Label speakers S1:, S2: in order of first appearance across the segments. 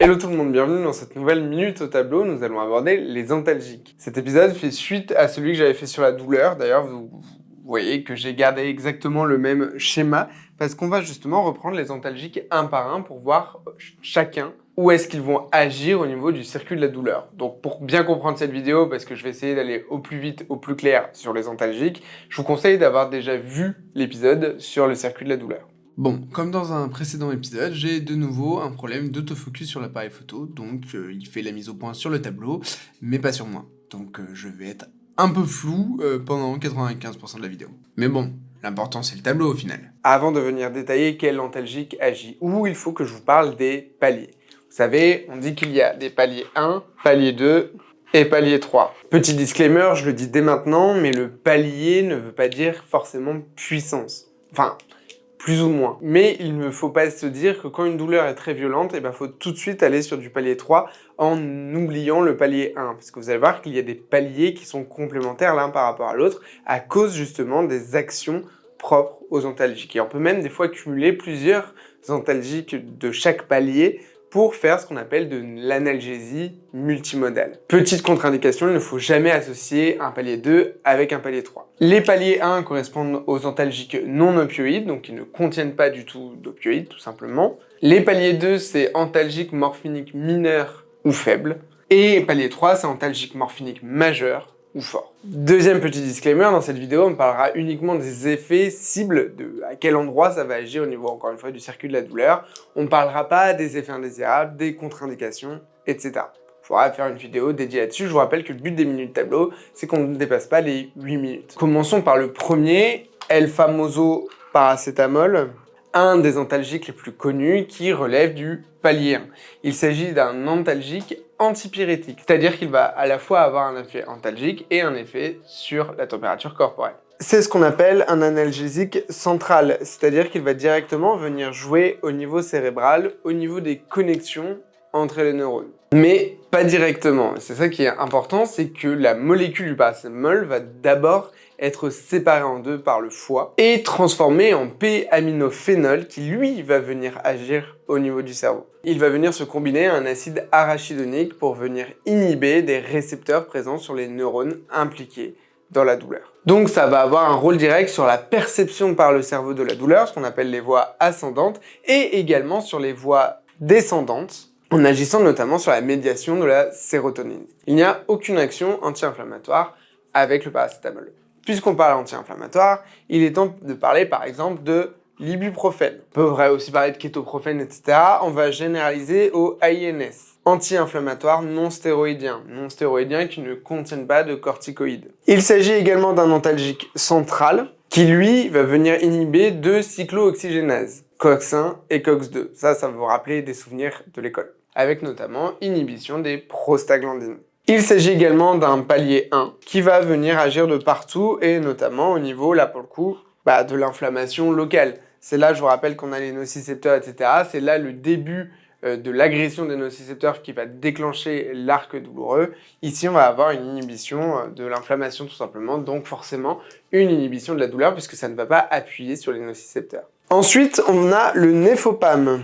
S1: Hello tout le monde, bienvenue dans cette nouvelle minute au tableau. Nous allons aborder les antalgiques. Cet épisode fait suite à celui que j'avais fait sur la douleur. D'ailleurs, vous voyez que j'ai gardé exactement le même schéma parce qu'on va justement reprendre les antalgiques un par un pour voir chacun où est-ce qu'ils vont agir au niveau du circuit de la douleur. Donc pour bien comprendre cette vidéo, parce que je vais essayer d'aller au plus vite, au plus clair sur les antalgiques, je vous conseille d'avoir déjà vu l'épisode sur le circuit de la douleur. Bon, comme dans un précédent épisode, j'ai de nouveau un problème d'autofocus sur l'appareil photo, donc il fait la mise au point sur le tableau, mais pas sur moi. Donc je vais être un peu flou pendant 95% de la vidéo. Mais bon, l'important c'est le tableau au final. Avant de venir détailler quel antalgique agit où, il faut que je vous parle des paliers. Vous savez, on dit qu'il y a des paliers 1, palier 2 et palier 3. Petit disclaimer, je le dis dès maintenant, mais le palier ne veut pas dire forcément puissance. Enfin, plus ou moins. Mais il ne faut pas se dire que quand une douleur est très violente, il faut tout de suite aller sur du palier 3 en oubliant le palier 1. Parce que vous allez voir qu'il y a des paliers qui sont complémentaires l'un par rapport à l'autre à cause justement des actions propres aux antalgiques. Et on peut même des fois cumuler plusieurs antalgiques de chaque palier pour faire ce qu'on appelle de l'analgésie multimodale. Petite contre-indication, il ne faut jamais associer un palier 2 avec un palier 3. Les paliers 1 correspondent aux antalgiques non opioïdes, donc qui ne contiennent pas du tout d'opioïdes, tout simplement. Les paliers 2, c'est antalgique morphinique mineur ou faible. Et palier 3, c'est antalgique morphinique majeur ou fort. Deuxième petit disclaimer, dans cette vidéo, on parlera uniquement des effets cibles, de à quel endroit ça va agir au niveau, encore une fois, du circuit de la douleur. On ne parlera pas des effets indésirables, des contre-indications, etc. Il faudra faire une vidéo dédiée là-dessus. Je vous rappelle que le but des minutes tableau, c'est qu'on ne dépasse pas les 8 minutes. Commençons par le premier, El famoso paracétamol, un des antalgiques les plus connus qui relève du palier 1. Il s'agit d'un antalgique antipyrétique, c'est-à-dire qu'il va à la fois avoir un effet antalgique et un effet sur la température corporelle. C'est ce qu'on appelle un analgésique central, c'est-à-dire qu'il va directement venir jouer au niveau cérébral, au niveau des connexions entre les neurones. Mais pas directement. C'est ça qui est important, c'est que la molécule du paracétamol va d'abord être séparée en deux par le foie et transformée en P-aminophénol qui lui va venir agir au niveau du cerveau. Il va venir se combiner à un acide arachidonique pour venir inhiber des récepteurs présents sur les neurones impliqués dans la douleur. Donc ça va avoir un rôle direct sur la perception par le cerveau de la douleur, ce qu'on appelle les voies ascendantes, et également sur les voies descendantes, en agissant notamment sur la médiation de la sérotonine. Il n'y a aucune action anti-inflammatoire avec le paracétamol. Puisqu'on parle anti-inflammatoire, il est temps de parler par exemple de l'ibuprofène. On peut aussi parler de kétoprophène, etc. On va généraliser au INS, anti-inflammatoire non stéroïdien qui ne contiennent pas de corticoïdes. Il s'agit également d'un antalgique central qui lui va venir inhiber deux cyclooxygénases, COX-1 et COX-2. Ça va vous rappeler des souvenirs de l'école, avec notamment inhibition des prostaglandines. Il s'agit également d'un palier 1 qui va venir agir de partout et notamment au niveau, là pour le coup, de l'inflammation locale. C'est là, je vous rappelle qu'on a les nocicepteurs, etc. C'est là le début de l'agression des nocicepteurs qui va déclencher l'arc douloureux. Ici, on va avoir une inhibition de l'inflammation tout simplement, donc forcément une inhibition de la douleur puisque ça ne va pas appuyer sur les nocicepteurs. Ensuite, on a le néfopam,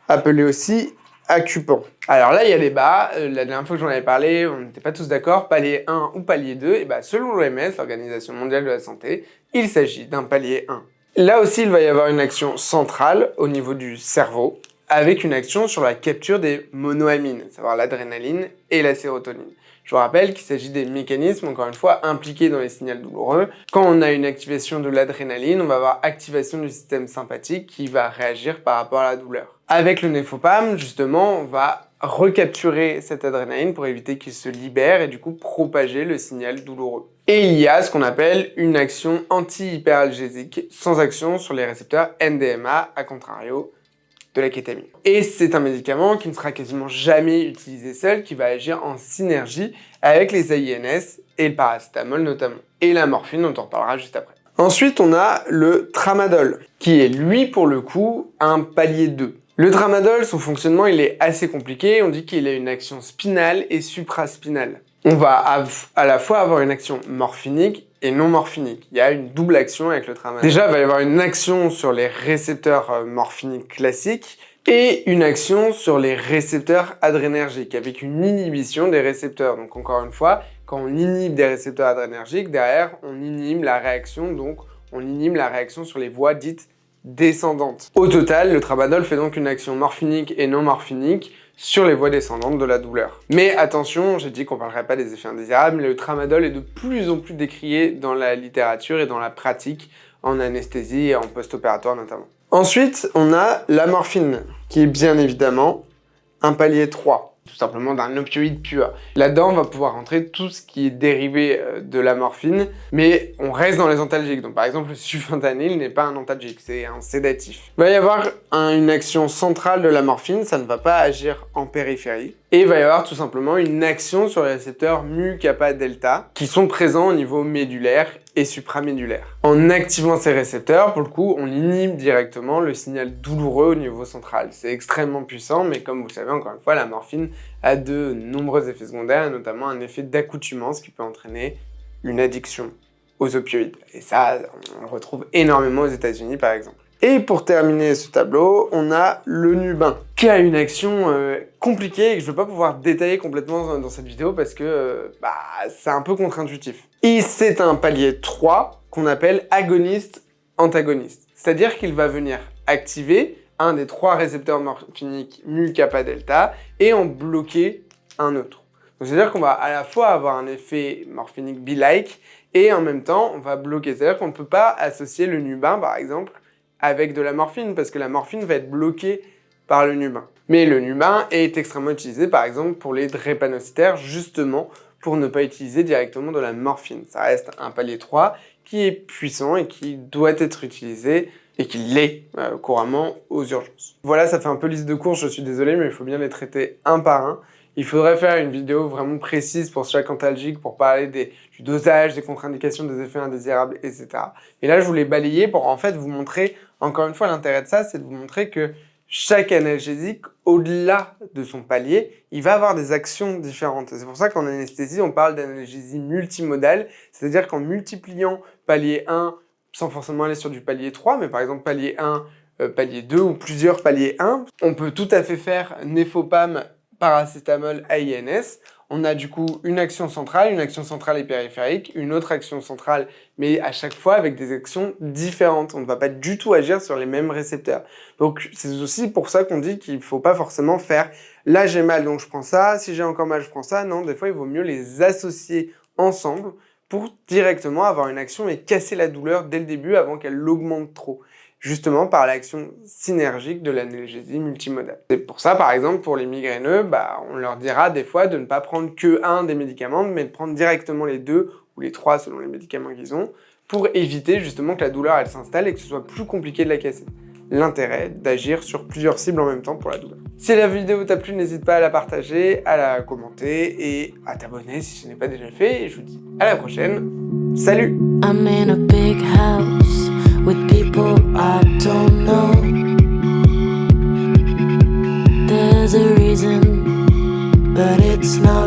S1: appelé aussi Acupant. Alors là, il y a débat. La dernière fois que j'en avais parlé, on n'était pas tous d'accord. Palier 1 ou palier 2, et selon l'OMS, l'Organisation mondiale de la santé, il s'agit d'un palier 1. Là aussi, il va y avoir une action centrale au niveau du cerveau, avec une action sur la capture des monoamines, à savoir l'adrénaline et la sérotonine. Je vous rappelle qu'il s'agit des mécanismes, encore une fois, impliqués dans les signaux douloureux. Quand on a une activation de l'adrénaline, on va avoir activation du système sympathique qui va réagir par rapport à la douleur. Avec le néfopam, justement, on va recapturer cette adrénaline pour éviter qu'il se libère et du coup propager le signal douloureux. Et il y a ce qu'on appelle une action anti-hyperalgésique sans action sur les récepteurs NDMA, à contrario de la kétamine. Et c'est un médicament qui ne sera quasiment jamais utilisé seul, qui va agir en synergie avec les INS et le paracétamol notamment. Et la morphine, dont on reparlera juste après. Ensuite, on a le tramadol, qui est lui, pour le coup, un palier 2. Le tramadol, son fonctionnement, il est assez compliqué. On dit qu'il a une action spinale et supraspinale. On va à la fois avoir une action morphinique et non morphinique. Il y a une double action avec le tramadol. Déjà, il va y avoir une action sur les récepteurs morphiniques classiques, et une action sur les récepteurs adrénergiques, avec une inhibition des récepteurs. Donc encore une fois, quand on inhibe des récepteurs adrénergiques, derrière, on inhibe la réaction, donc on inhibe la réaction sur les voies dites descendantes. Au total, le tramadol fait donc une action morphinique et non morphinique sur les voies descendantes de la douleur. Mais attention, j'ai dit qu'on ne parlerait pas des effets indésirables, mais le tramadol est de plus en plus décrié dans la littérature et dans la pratique, en anesthésie et en post-opératoire notamment. Ensuite, on a la morphine, qui est bien évidemment un palier 3, tout simplement d'un opioïde pur. Là-dedans, on va pouvoir rentrer tout ce qui est dérivé de la morphine, mais on reste dans les antalgiques. Donc par exemple, le sulfentanyl n'est pas un antalgique, c'est un sédatif. Il va y avoir une action centrale de la morphine, ça ne va pas agir en périphérie. Et il va y avoir tout simplement une action sur les récepteurs mu, kappa, delta, qui sont présents au niveau médulaire et supramédulaire. En activant ces récepteurs, pour le coup, on inhibe directement le signal douloureux au niveau central. C'est extrêmement puissant, mais comme vous le savez, encore une fois, la morphine a de nombreux effets secondaires, et notamment un effet d'accoutumance qui peut entraîner une addiction aux opioïdes. Et ça, on le retrouve énormément aux États-Unis, par exemple. Et pour terminer ce tableau, on a le Nubin, qui a une action compliquée et que je ne vais pas pouvoir détailler complètement dans cette vidéo parce que c'est un peu contre-intuitif. Et c'est un palier 3 qu'on appelle agoniste-antagoniste. C'est-à-dire qu'il va venir activer un des 3 récepteurs morphiniques mu, kappa, delta et en bloquer un autre. C'est-à-dire qu'on va à la fois avoir un effet morphinique be-like et en même temps, on va bloquer. C'est-à-dire qu'on ne peut pas associer le Nubin, par exemple, avec de la morphine, parce que la morphine va être bloquée par le Nubin. Mais le Nubin est extrêmement utilisé, par exemple, pour les drépanocytaires, justement, pour ne pas utiliser directement de la morphine. Ça reste un palier 3 qui est puissant et qui doit être utilisé, et qui l'est couramment aux urgences. Voilà, ça fait un peu liste de courses, je suis désolé, mais il faut bien les traiter un par un. Il faudrait faire une vidéo vraiment précise pour chaque antalgique, pour parler du dosage, des contre-indications, des effets indésirables, etc. Et là, je voulais balayer pour en fait vous montrer, encore une fois, l'intérêt de ça, c'est de vous montrer que chaque analgésique, au-delà de son palier, il va avoir des actions différentes. C'est pour ça qu'en anesthésie, on parle d'analgésie multimodale, c'est-à-dire qu'en multipliant palier 1, sans forcément aller sur du palier 3, mais par exemple palier 1, palier 2 ou plusieurs paliers 1, on peut tout à fait faire Nefopam, paracétamol, AINS. On a du coup une action centrale et périphérique, une autre action centrale, mais à chaque fois avec des actions différentes. On ne va pas du tout agir sur les mêmes récepteurs. Donc c'est aussi pour ça qu'on dit qu'il ne faut pas forcément faire « là j'ai mal donc je prends ça, si j'ai encore mal je prends ça ». Non, des fois il vaut mieux les associer ensemble pour directement avoir une action et casser la douleur dès le début avant qu'elle l'augmente trop. Justement par l'action synergique de l'analgésie multimodale. C'est pour ça, par exemple, pour les migraineux, on leur dira des fois de ne pas prendre que un des médicaments, mais de prendre directement les 2 ou les 3 selon les médicaments qu'ils ont, pour éviter justement que la douleur elle s'installe et que ce soit plus compliqué de la casser. L'intérêt d'agir sur plusieurs cibles en même temps pour la douleur. Si la vidéo t'a plu, n'hésite pas à la partager, à la commenter et à t'abonner si ce n'est pas déjà fait. Et je vous dis à la prochaine. Salut!
S2: I'm in a big house with people I don't know. There's a reason, but it's not